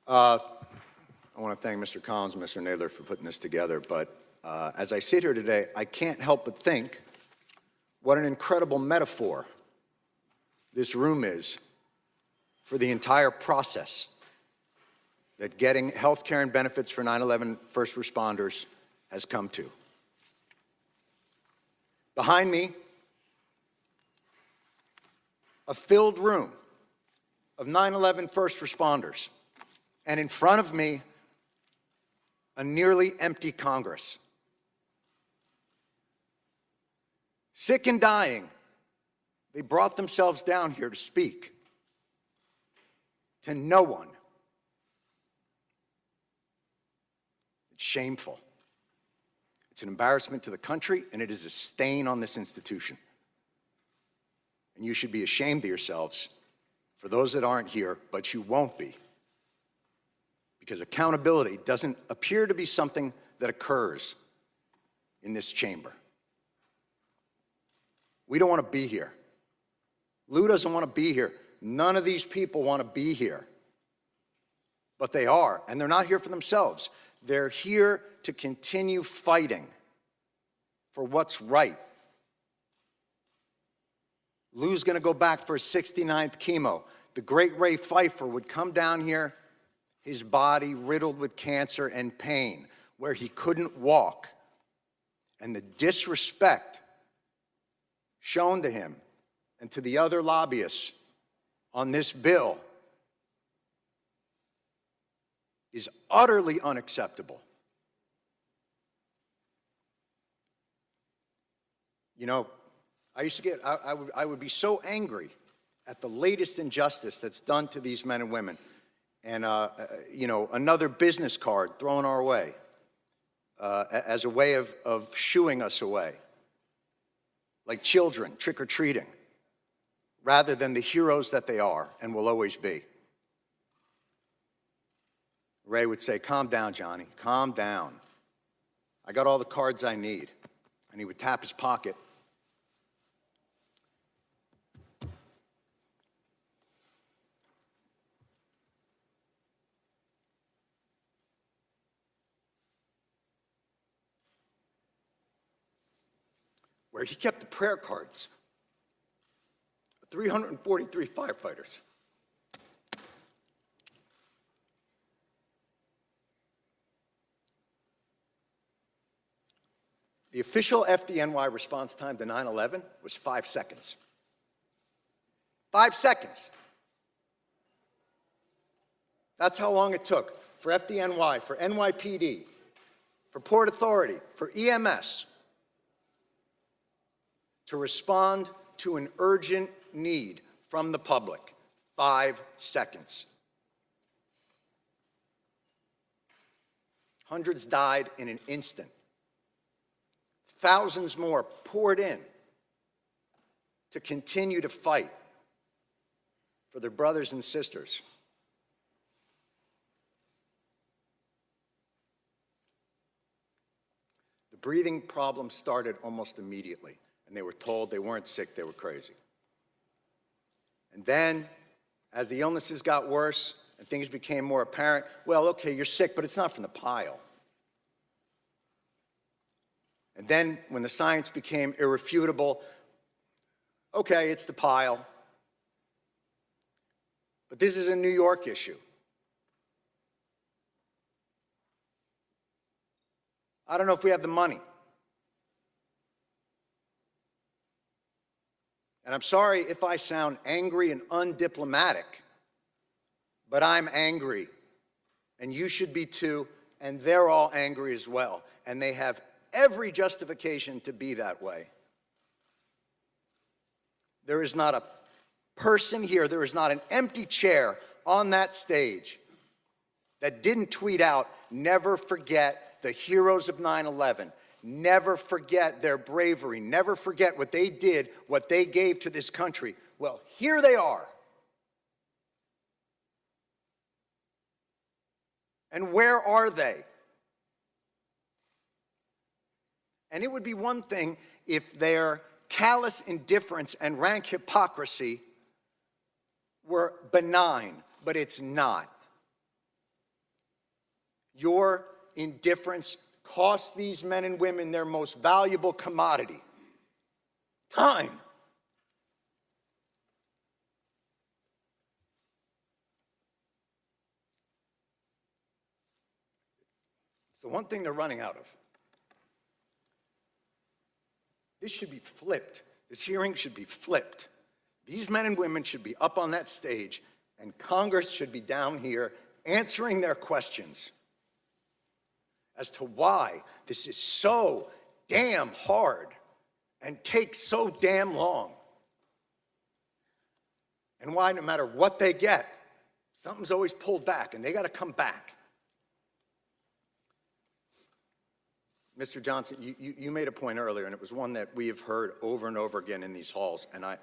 I want to thank Mr. Collins and Mr. Naylor for putting this together, but as I sit here today, I can't help but think what an incredible metaphor this room is for the entire process that getting health care and benefits for 9/11 first responders has come to. Behind me, a filled room of 9/11 first responders, and in front of me, a nearly empty Congress. Sick and dying, they brought themselves down here to speak to no one. It's shameful. It's an embarrassment to the country, and it is a stain on this institution. And you should be ashamed of yourselves for those that aren't here, but you won't be. Because accountability doesn't appear to be something that occurs in this chamber. We don't want to be here. Lou doesn't want to be here. None of these people want to be here. But they are, and they're not here for themselves. They're here to continue fighting for what's right. Lou's going to go back for his 69th chemo. The great Ray Pfeiffer would come down here, his body riddled with cancer and pain, where he couldn't walk. And the disrespect shown to him and to the other lobbyists on this bill is utterly unacceptable. You know, I would be so angry at the latest injustice that's done to these men and women. And, you know, another business card thrown our way as a way of shooing us away, like children trick-or-treating, rather than the heroes that they are and will always be. Ray would say, "Calm down, Johnny, calm down. I got all the cards I need." And he would tap his pocket. Where he kept the prayer cards of 343 firefighters. The official FDNY response time to 9/11 was 5 seconds. 5 seconds. That's how long it took for FDNY, for NYPD, for Port Authority, for EMS, to respond to an urgent need from the public. 5 seconds. Hundreds died in an instant. Thousands more poured in to continue to fight for their brothers and sisters. The breathing problem started almost immediately. And they were told they weren't sick, they were crazy. And then, as the illnesses got worse and things became more apparent, well, okay, you're sick, but it's not from the pile. And then, when the science became irrefutable, okay, it's the pile. But this is a New York issue. I don't know if we have the money. And I'm sorry if I sound angry and undiplomatic, but I'm angry. And you should be too, and they're all angry as well. And they have every justification to be that way. There is not a person here, there is not an empty chair on that stage that didn't tweet out, "Never forget the heroes of 9/11. Never forget their bravery. Never forget what they did, what they gave to this country." Well, here they are. And where are they? And it would be one thing if their callous indifference and rank hypocrisy were benign, but it's not. Your indifference cost these men and women their most valuable commodity, time. It's the one thing they're running out of. This should be flipped. This hearing should be flipped. These men and women should be up on that stage, and Congress should be down here answering their questions as to why this is so damn hard and takes so damn long. And why, no matter what they get, something's always pulled back, and they got to come back. Mr. Johnson, you made a point earlier, and it was one that we have heard over and over again in these halls, and I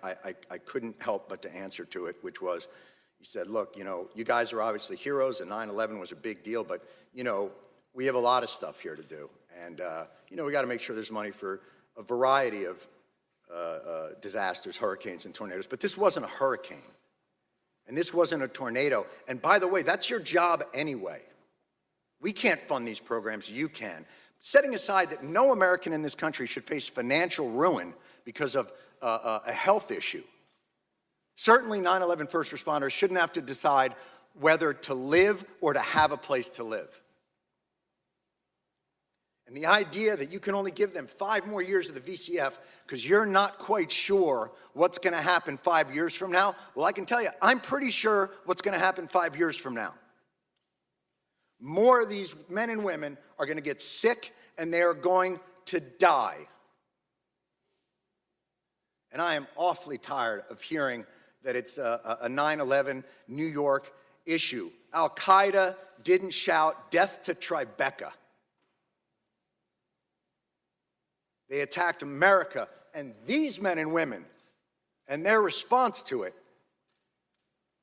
couldn't help but to answer to it, which was, you said, look, you know, you guys are obviously heroes, and 9/11 was a big deal, but, you know, we have a lot of stuff here to do. And, you know, we got to make sure there's money for a variety of disasters, hurricanes and tornadoes. But this wasn't a hurricane, and this wasn't a tornado. And by the way, that's your job anyway. We can't fund these programs, you can. Setting aside that no American in this country should face financial ruin because of a health issue. Certainly 9/11 first responders shouldn't have to decide whether to live or to have a place to live. And the idea that you can only give them 5 more years of the VCF because you're not quite sure what's going to happen 5 years from now, well, I can tell you, I'm pretty sure what's going to happen 5 years from now. More of these men and women are going to get sick, and they are going to die. And I am awfully tired of hearing that it's a 9/11 New York issue. Al-Qaeda didn't shout death to Tribeca. They attacked America, and these men and women, and their response to it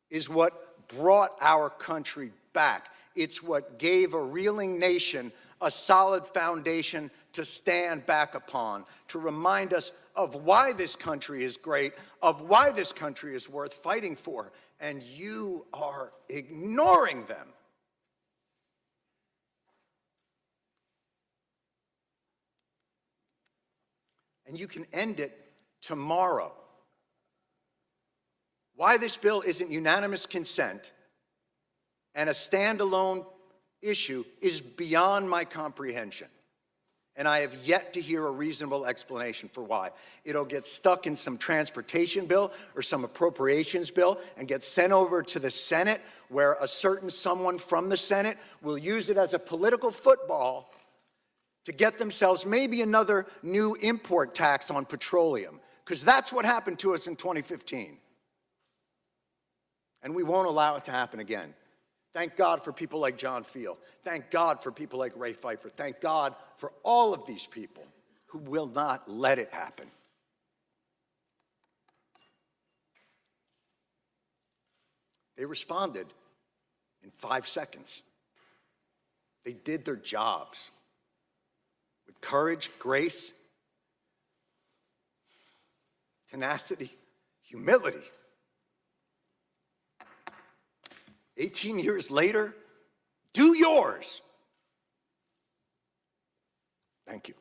is what brought our country back. It's what gave a reeling nation a solid foundation to stand back upon, to remind us of why this country is great, of why this country is worth fighting for, and you are ignoring them. And you can end it tomorrow. Why this bill isn't unanimous consent and a standalone issue is beyond my comprehension. And I have yet to hear a reasonable explanation for why. It'll get stuck in some transportation bill or some appropriations bill and get sent over to the Senate, where a certain someone from the Senate will use it as a political football to get themselves maybe another new import tax on petroleum, because that's what happened to us in 2015. And we won't allow it to happen again. Thank God for people like John Field. Thank God for people like Ray Pfeiffer. Thank God for all of these people who will not let it happen. They responded in 5 seconds. They did their jobs with courage, grace, tenacity, humility. 18 years later, do yours. Thank you.